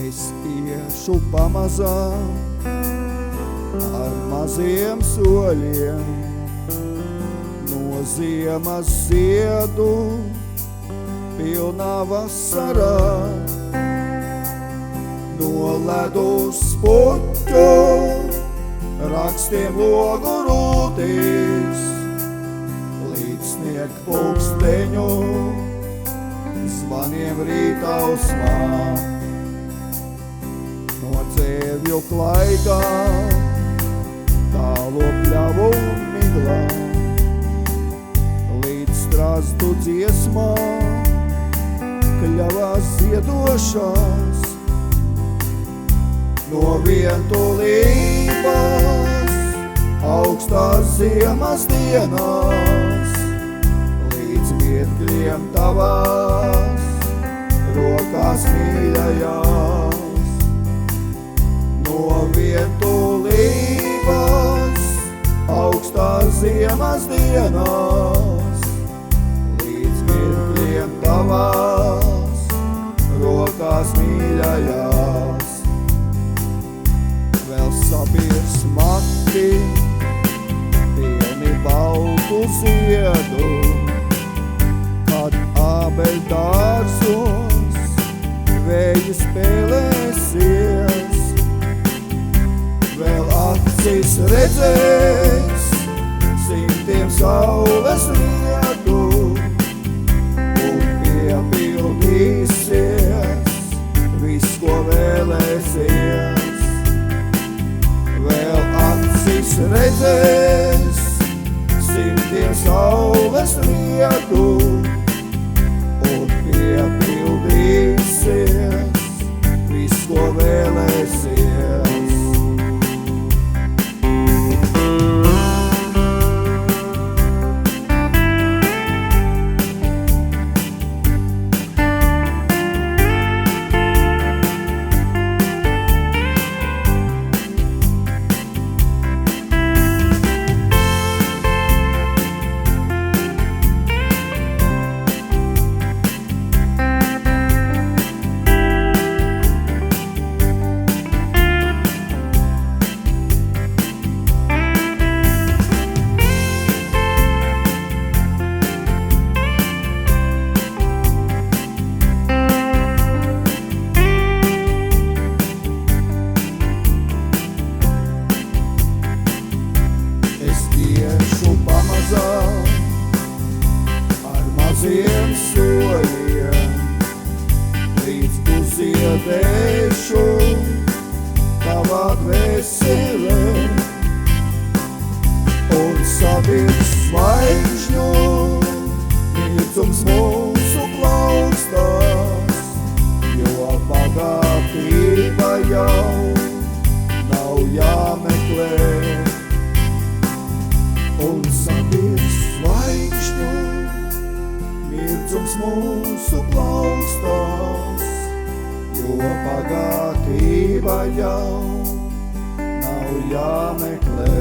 Es iešu pamazām ar maziem soļiem no ziemas ziedu pilnā vasarā, no ledus puķu rakstiem logu rūtīs, līdz snieg pulksteņu zvaniem rītausmā. No dzēvju klaigā, tālo pļavu miglā, līdz strazdu dziesmā, kļavās ziedošās. No vientulības augstās ziemas dienās, līdz mirkļiem tavās rokās mīļajās. No vientulības augstās ziemas dienās, līdz mirkļiem tavās rokās mīļajās. Vēl sabirs mati, pilni baltu ziedu, kad ābeļdārzos vēji spēlēsies. Vēl acis redzēs simtiem saules rietu un piepildīsies viss, ko vēlēsies. Vēl acis redzēs simtiem saules rietu un piepildīsies viss, ko vēlēsies. Ar maziem soļiem līdz uziedēšu tavā dvēselē un sabirs zvaigžņu mirdzums mūsu plaukstās, jo bagātība jau nav jāmeklē. Un sabirs zvaigžņu mirdzums mūsu plaukstās, jo bagātība jau nav jāmeklē.